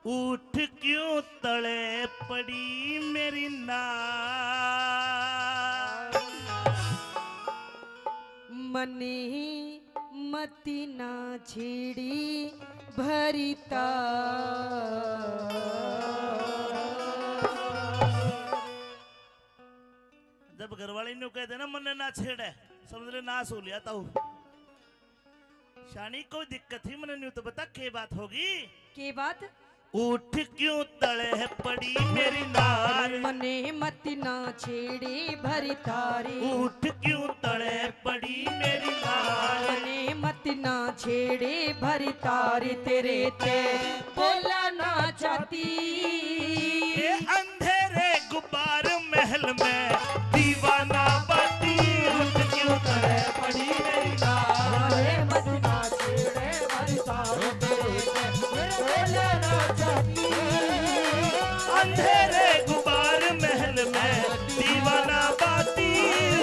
उठ क्यों तले पड़ी मेरी नार। मनी मती ना छेड़ी भरिता। जब घरवाली ने कहते ना मन ना छेड़े समझ ले ना सो लिया ताऊ। शानी कोई दिक्कत ही मन नहीं तो बता के बात होगी। के बात? उठ क्यों तले पड़ी मेरी नार। मने मती ना छेड़ी भरी तारी। उठ क्यों तले पड़ी मेरी नार। मने मती ना छेड़ी भरी तारी। तेरे ते बोला ना चाहती। ये अंधेरे गुब्बार महल में दीवाना बाती। उठ क्यों तले पड़ी मेरी नार। मने मती ना छेड़ी भरी तारी। तेरे ते बोला ना चाहती। अंधेरे गुब्बार महल में दीवाना बाती।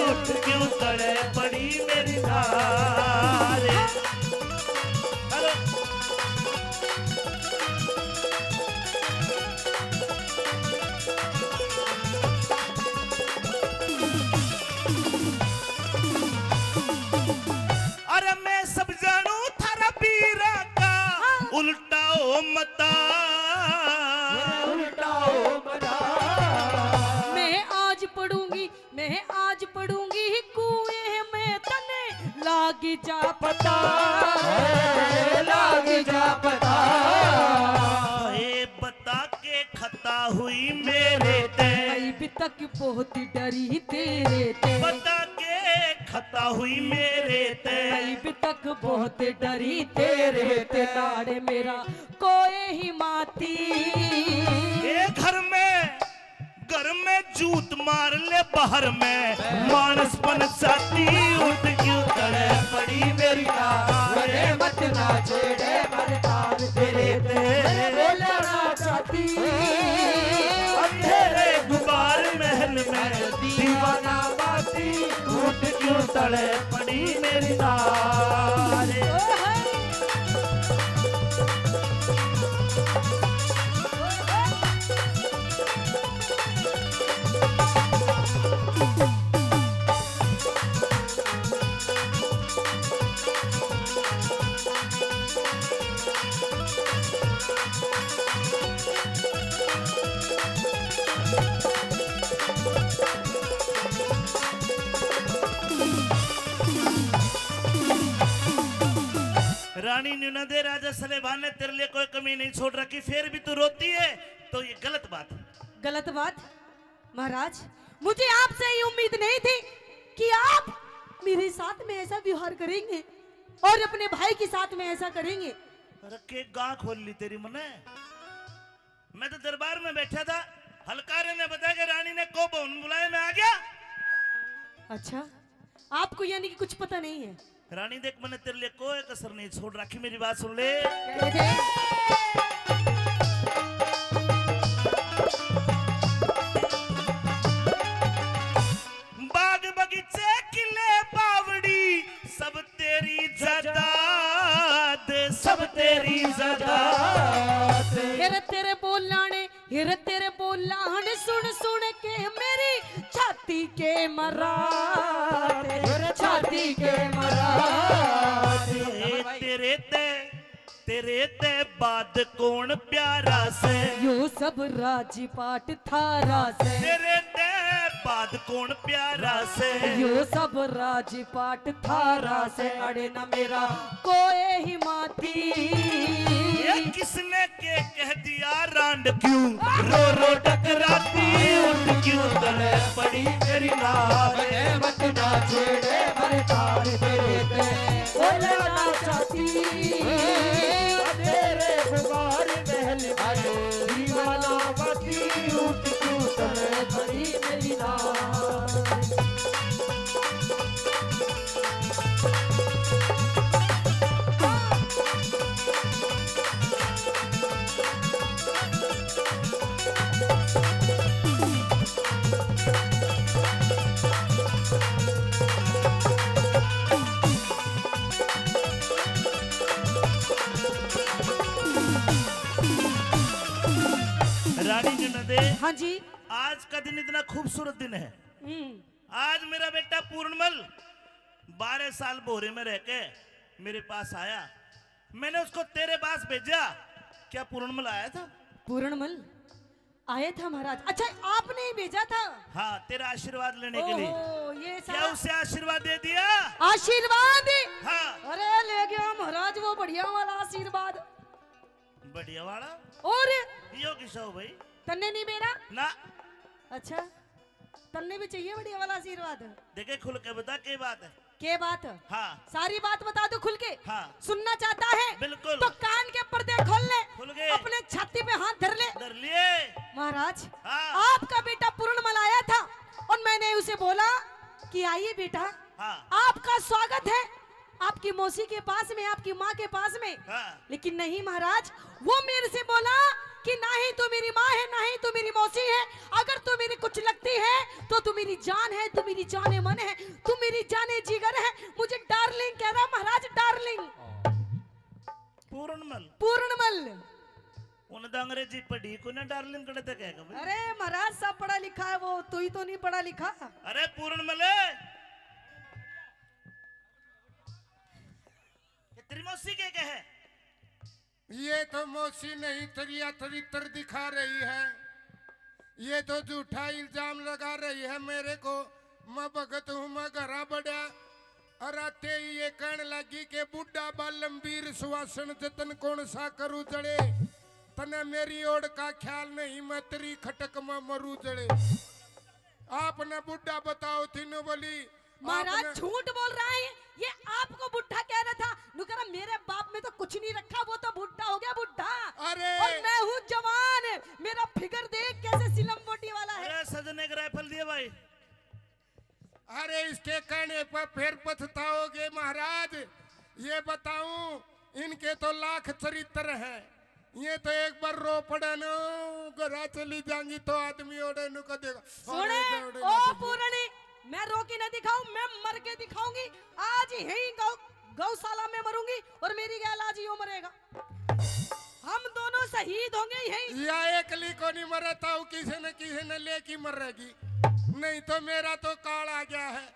उठ क्यों तले पड़ी मेरी नार। हेलो अरे मैं सब जानू थारा पीरा का उल्टा ओ मता। मैं आज पढ़ूंगी कुएं में तने लाग जा पता। लाग जा पता। ये बता के खता हुई मेरे ते। अभी तक बहुत डरी तेरे ते। बता के खता हुई मेरे ते। अभी तक बहुत डरी तेरे ते। नाड़े मेरा कोई ही माती। ये घर में जूत मार ले बाहर में मानस बन जाती। उठ क्यों तड़े पड़ी मेरी नार। अरे मत ना छेड़े मरतार तेरे ते बोला ना चाहती। अंधेरे गुब्बार महल में दीवाना बाती। उठ क्यों तड़े पड़ी मेरी नार। रानी न्यूनदे राजा सलेमान ने तेरे लिए कोई कमी नहीं छोड़ रखी फिर भी तू रोती है तो ये गलत बात। गलत बात? महाराज मुझे आपसे ये उम्मीद नहीं थी कि आप मेरे साथ में ऐसा व्यवहार करेंगे और अपने भाई के साथ में ऐसा करेंगे। रखे गां खोल ली तेरी मने। मैं तो दरबार में बैठा था हलकारे ने बताया कि रानी ने को भवन बुलाया मैं आ गया। अच्छा आपको यानी कि कुछ पता नहीं है। रानी देख मैंने तेरे लिए कोई कसर नहीं छोड़ रखी मेरी बात सुन ले। बाग बगीचे किले बावड़ी सब तेरी जायदाद। सब तेरी जायदाद। हिर तेरे बोलाने सुन सुन के मेरी छाती के मरा। छाती के मरा। तेरे ते बाद कौन प्यारा से। यो सब राजपाट थारा से। तेरे ते बाद कौन प्यारा से। यो सब राजपाट थारा से। अड़े न मेरा कोई ही माती। ये किसने के कह दिया रांड क्यों रो रो टकराती। उठ क्यों तले पड़ी मेरी नार। मत ना छेड़े भरतार तेरे ते बोला ना चाहती। तेरे गुबार महल में दीवाना बाती। उठ क्यों तले पड़ी मेरी नार। रानी के नदे हाँ जी। आज का दिन इतना खूबसूरत दिन है। आज मेरा बेटा पूर्णमल 12 साल बोरे में रह के मेरे पास आया। मैंने उसको तेरे पास भेजा। क्या पूर्णमल आया था? पूर्णमल आया था महाराज। अच्छा आपने ही भेजा था? हाँ, तेरा आशीर्वाद लेने के लिए। ये क्या उसे आशीर्वाद दे दिया? आशीर्वाद? हाँ। अरे ले गया महाराज वो बढ़िया वाला आशीर्वाद। बढ़िया वाला? और यो किसा हो भाई? तन्ने नहीं मेरा ना। अच्छा तन्ने भी चाहिए बढ़िया वाला आशीर्वाद। देखे खुल के बता क्या बात है। क्या बात? हाँ सारी बात बता दो खुल के। हाँ। सुनना चाहता है? बिल्कुल। तो कान के पर्दे खोल ले। खुल गए। अपने छाती पे हाथ धर ले। धर लिए। महाराज हाँ। आपका बेटा पूर्णमल आया था और मैंने उसे बोला कि आइए बेटा। हाँ। आपका स्वागत है आपकी मौसी के पास में, आपकी माँ के पास में। हाँ। लेकिन नहीं महाराज, वो मेरे से बोला कि ना ही तू मेरी माँ है, ना ही तू मेरी मौसी है। अगर तू मेरी कुछ लगती है तो तू मेरी जान है, तू मेरी जाने मन है, तू मेरी जाने जिगर है। मुझे डार्लिंग कह रहा महाराज, डार्लिंग। पूर्णमल? पूर्णमल। उन अंग्रेजी पढ़ी को ना डार्लिंग करते कहेगा भाई। अरे महाराज सब पढ़ा लिखा है, वो तू ही तो नहीं पढ़ा लिखा। अरे पूर्णमल तेरी मौसी क्या कहे? ये तो मौसी नहीं तरिया तरीतर दिखा रही है। ये तो झूठा इल्जाम लगा रही है मेरे को। मैं भगत हूँ, मैं घरा बढ़ा और आते ही ये कहने लगी के बुढ़ा बालमवीर सुवासन जतन कौन सा करूँ जड़े, तने मेरी ओर का ख्याल नहीं, मैं तेरी खटक में मरू जड़े। आपने बुढ़ा बताओ तीनों बोली। महाराज झूठ बोल रहा है ये। आपको बुढ़ा कह रहा था। नुकरा मेरे बाप में तो कुछ नहीं रखा, वो तो बुढ़ा हो गया बुढ़ा। अरे और मैं हूँ जवान। मेरा फिगर देख कैसे सिलम बोटी वाला है। अरे सजने का राइफल दिया भाई। अरे इसके कहने पर फिर पछताओगे महाराज। ये बताऊं, इनके तो लाख चरित्र है। ये तो एक बार रो पड़े न घरा चली जाएंगी तो आदमी ओढ़े नु को देगा। सुने ओ पूरणी, मैं रो के न दिखाऊं, मैं मर के दिखाऊंगी। आज यही गौशाला में मरूंगी और मेरी गैल आज यूं मरेगा। हम दोनों शहीद होंगे यही। या एकली को नहीं मरता हूँ, किसी ने लेके मरेगी। नहीं तो मेरा तो काल आ गया है,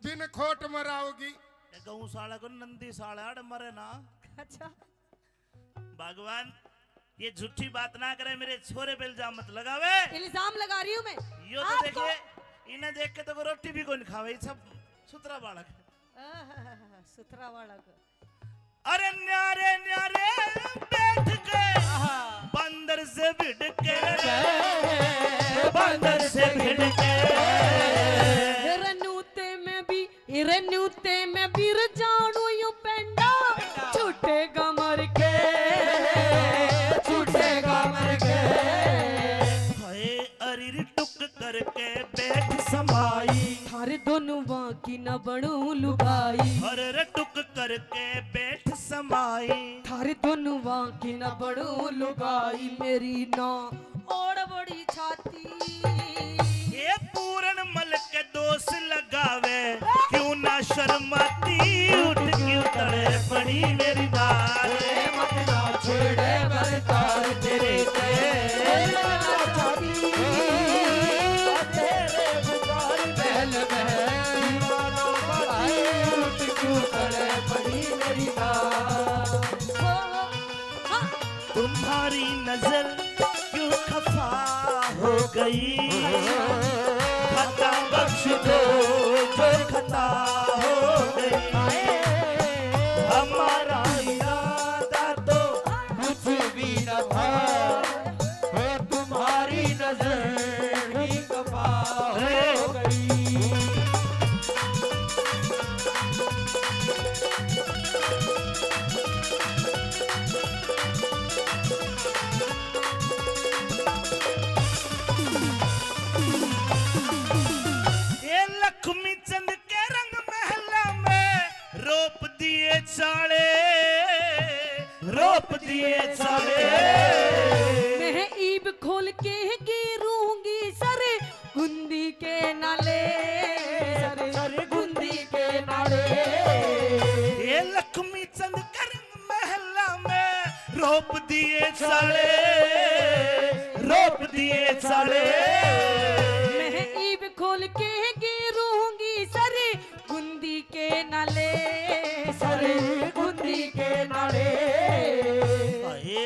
बिन खोट मराओगी। गौशाला को नंदी साड़ा मरे ना। अच्छा भगवान ये झूठी बात ना करे, मेरे छोरे पे इल्जाम मत लगावे। इल्जाम लगा रही हूँ मैं। यो तो देखे, इन्हें देख के तो कोई रोटी भी कोई नहीं खावे। सब सुतरा बालक है। सुथरा बालक। अरे न्यारे न्यारे बैठ गए बंदर से भिड़ के, बंदर से भिड़ के। रनूते में बीर जानू यू पेंडा छूटेगा मर के, छूटेगा मर के। हाय अरिर टुक करके बैठ समाई, थारे दोनों बाकी न बनू लुगाई। अरे टुक करके बैठ समाई, थारे दोनों बाकी न बनू लुगाई। मेरी ना ओड़ बड़ी छाती। ये पूर्ण मल के दोष लगावे, क्यों ना शर्माती उठ क्यों तड़े पड़ी मेरी दाल। मत ना छेड़े बरतार तेरे तुम्हारी नजर क्यों खफा हो गई, खता बख्श दो जो खता हो गई। हमारा इरादा तो कुछ भी न था, तुम्हारी नजर ही खफा हो गई। रोप दिए साले, मैं ईब खोल के गिरूंगी सर गुंदी के नाले, सर गुंदी के नाले। ये लक्ष्मी चंद कर महला में रोप दिए साले,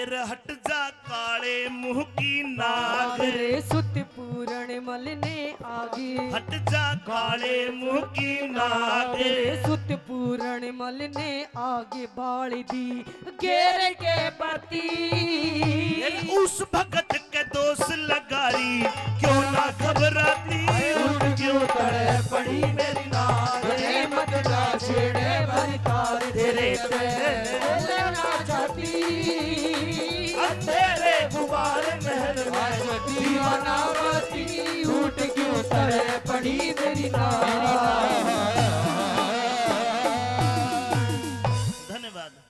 शेर हट जा काले मुंह की नाग रे सुत पूरण मल ने आगे हट जा काले मुंह की नाग रे सुत पूरण मल ने आगे बाल दी घेर के पति उस भगत के दोस्त लगारी क्यों ना घबराती क्यों तड़े पड़ी मेरी नाग रे मत ना छेड़े भरतार तेरे लेना चाहती तेरे गुबार महल में दीवाना बाती उठ क्यों तड़े पड़ी मेरी नाग